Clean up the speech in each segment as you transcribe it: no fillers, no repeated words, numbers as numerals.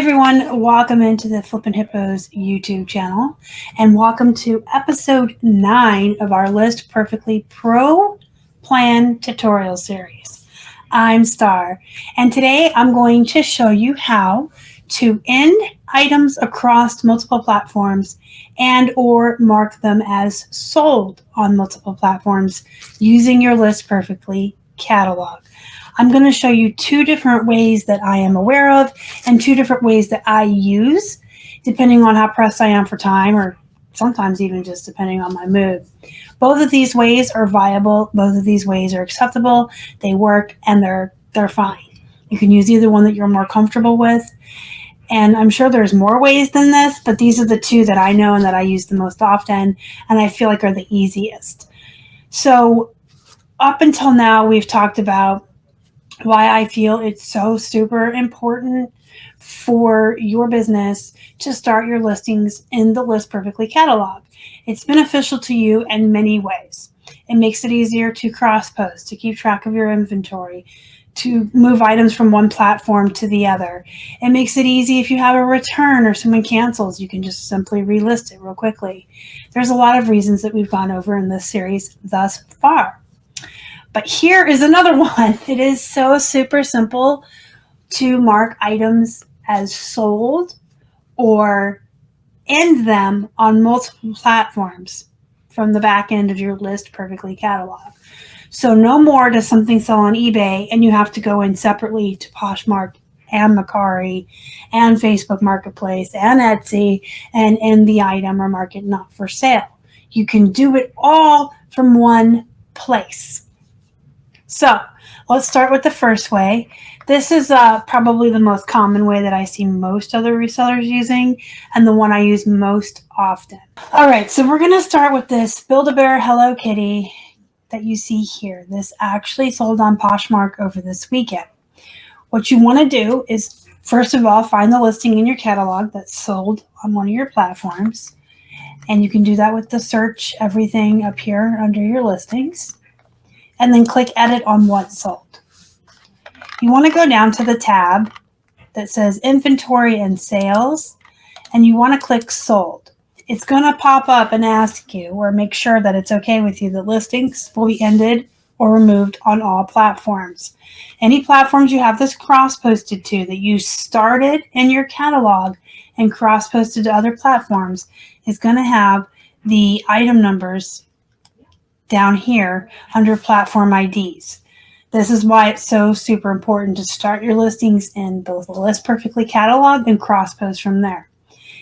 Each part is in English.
everyone, welcome into the Flippin' Hippos YouTube channel, and welcome to episode 9 of our List Perfectly Pro Plan tutorial series. I'm Star, and today I'm going to show you how to end items across multiple platforms and or mark them as sold on multiple platforms using your List Perfectly catalog. I'm going to show you 2 different ways that I am aware of and 2 different ways that I use, depending on how pressed I am for time, or sometimes even just depending on my mood. Both of these ways are viable. Both of these ways are acceptable. They work and they're fine. You can use either one that you're more comfortable with. And I'm sure there's more ways than this, but these are the 2 that I know and that I use the most often and I feel like are the easiest. So up until now, we've talked about why I feel it's so super important for your business to start your listings in the List Perfectly catalog. It's beneficial to you in many ways. It makes it easier to cross-post, to keep track of your inventory, to move items from one platform to the other. It makes it easy if you have a return or someone cancels, you can just simply relist it real quickly. There's a lot of reasons that we've gone over in this series thus far. But here is another one. It is so super simple to mark items as sold or end them on multiple platforms from the back end of your List Perfectly catalog. So no more does something sell on eBay and you have to go in separately to Poshmark and Mercari and Facebook Marketplace and Etsy and end the item or mark it not for sale. You can do it all from one place. So let's start with the first way. This is probably the most common way that I see most other resellers using and the one I use most often. All right, so we're going to start with this Build-A-Bear Hello Kitty that you see here. This actually sold on Poshmark over this weekend. What you want to do is, first of all, find the listing in your catalog that's sold on one of your platforms. And you can do that with the search everything up here under your listings. And then click edit on what's sold. You want to go down to the tab that says inventory and sales, and you want to click sold. It's going to pop up and ask you or make sure that it's okay with you that listings will be ended or removed on all platforms. Any platforms you have this cross-posted to that you started in your catalog and cross-posted to other platforms is going to have the item numbers down here under platform IDs. This is why it's so super important to start your listings in both the List Perfectly catalog and cross-post from there.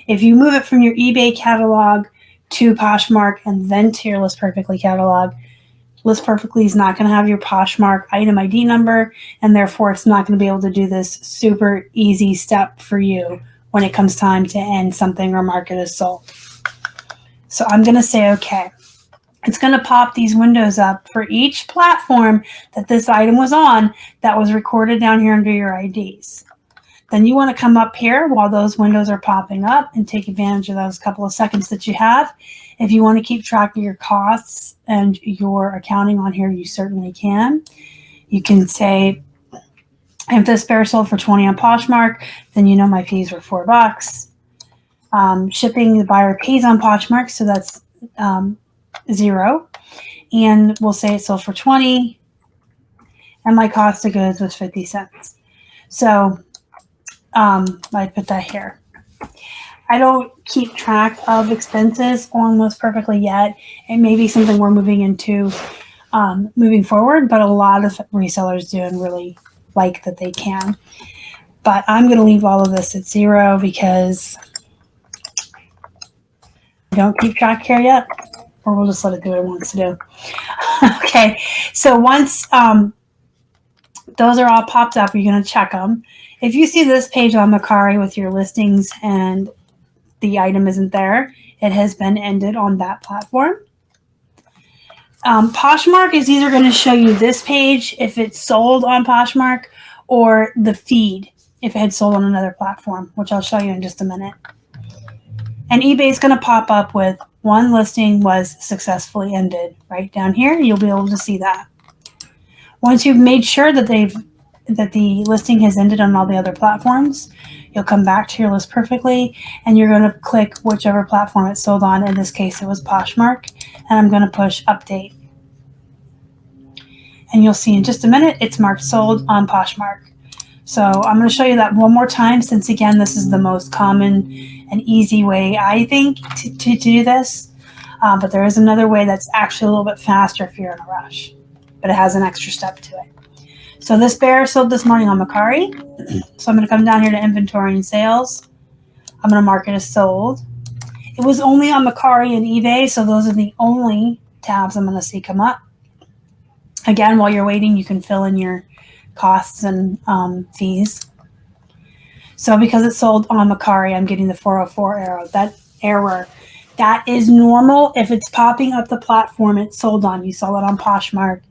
If you move it from your eBay catalog to Poshmark and then to your List Perfectly catalog, List Perfectly is not going to have your Poshmark item ID number, and therefore it's not going to be able to do this super easy step for you when it comes time to end something or mark it as sold. So I'm going to say okay. It's going to pop these windows up for each platform that this item was on that was recorded down here under your IDs. Then you want to come up here while those windows are popping up and take advantage of those couple of seconds that you have. If you want to keep track of your costs and your accounting on here, you certainly can. You can say, if this bear sold for $20 on Poshmark, then you know my fees were $4. Shipping, the buyer pays on Poshmark, so that's $0, and we'll say it sold for $20 and my cost of goods was 50 cents. So I put that here. I don't keep track of expenses on List Perfectly yet. It may be something we're moving into moving forward, but a lot of resellers do and really like that they can. But I'm going to leave all of this at 0 because I don't keep track here yet. Or we'll just let it do what it wants to do. Okay, so once those are all popped up, you're going to check them. If you see this page on Mercari with your listings and the item isn't there, it has been ended on that platform. Poshmark is either going to show you this page if it's sold on Poshmark or the feed if it had sold on another platform, which I'll show you in just a minute. And eBay is going to pop up with one listing was successfully ended right down here. You'll be able to see that. Once you've made sure that the listing has ended on all the other platforms, You'll come back to your List Perfectly, and you're going to click whichever platform it's sold on. In this case, it was Poshmark, and I'm going to push Update. And you'll see in just a minute, it's marked sold on Poshmark. So I'm going to show you that one more time, since again, this is the most common and easy way, I think, to do this. But there is another way that's actually a little bit faster if you're in a rush, but it has an extra step to it. So this bear sold this morning on Mercari. So I'm going to come down here to Inventory and Sales. I'm going to mark it as sold. It was only on Mercari and eBay, so those are the only tabs I'm going to see come up. Again, while you're waiting, you can fill in your costs and fees. So because it's sold on Mercari, I'm getting the 404 error. That is normal. If it's popping up the platform it's sold on, you saw it on Poshmark.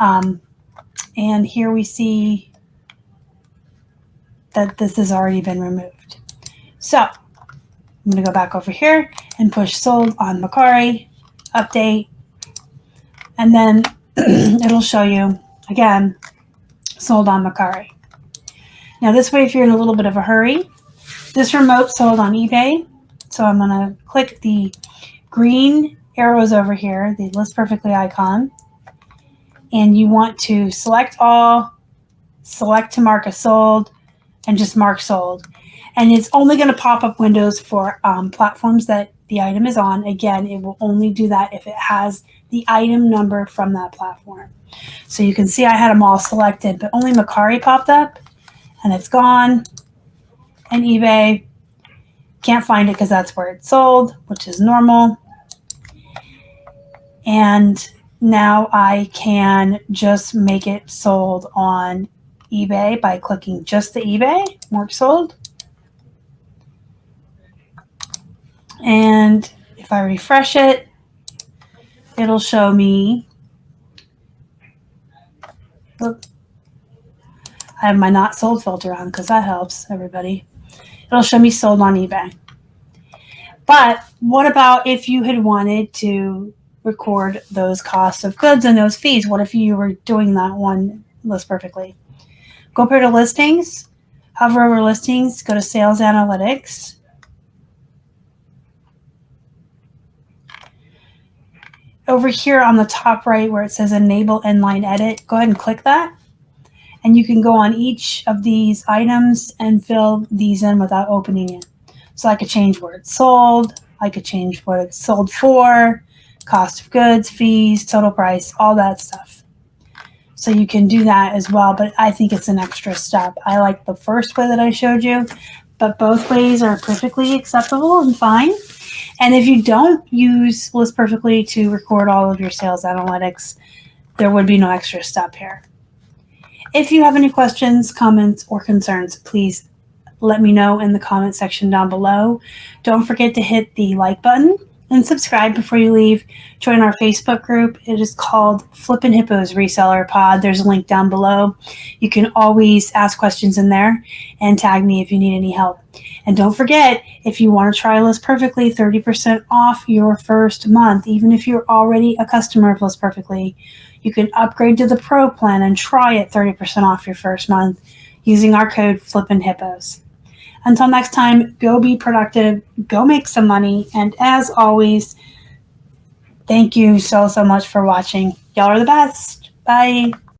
And here we see that this has already been removed. So I'm going to go back over here and push sold on Mercari, update, and then it'll show you again sold on Mercari. Now this way, if you're in a little bit of a hurry, this remote sold on eBay. So I'm going to click the green arrows over here, the List Perfectly icon, and you want to select all, select to mark as sold, and just mark sold. And it's only going to pop up windows for platforms that the item is on. Again, it will only do that if it has the item number from that platform. So you can see I had them all selected, but only Mercari popped up, and it's gone. And eBay, can't find it because that's where it's sold, which is normal. And now I can just make it sold on eBay by clicking just the eBay, mark sold. And if I refresh it, it'll show me, look, I have my not sold filter on because that helps everybody. It'll show me sold on eBay. But what about if you had wanted to record those costs of goods and those fees? What if you were doing that one List Perfectly? Go up here to Listings, hover over Listings, go to Sales Analytics. Over here on the top right where it says Enable Inline Edit, go ahead and click that. And you can go on each of these items and fill these in without opening it. So I could change where it's sold, I could change what it's sold for, cost of goods, fees, total price, all that stuff. So you can do that as well, but I think it's an extra step. I like the first way that I showed you, but both ways are perfectly acceptable and fine. And if you don't use List Perfectly to record all of your sales analytics, there would be no extra step here. If you have any questions, comments, or concerns, please let me know in the comment section down below. Don't forget to hit the like button and subscribe before you leave. Join our Facebook group. It is called Flippin' Hippos Reseller Pod. There's a link down below. You can always ask questions in there and tag me if you need any help. And don't forget, if you want to try List Perfectly, 30% off your first month. Even if you're already a customer of List Perfectly, you can upgrade to the Pro plan and try it 30% off your first month using our code FlippinHippos. Until next time, go be productive, go make some money, and as always, thank you so much for watching. Y'all are the best. Bye.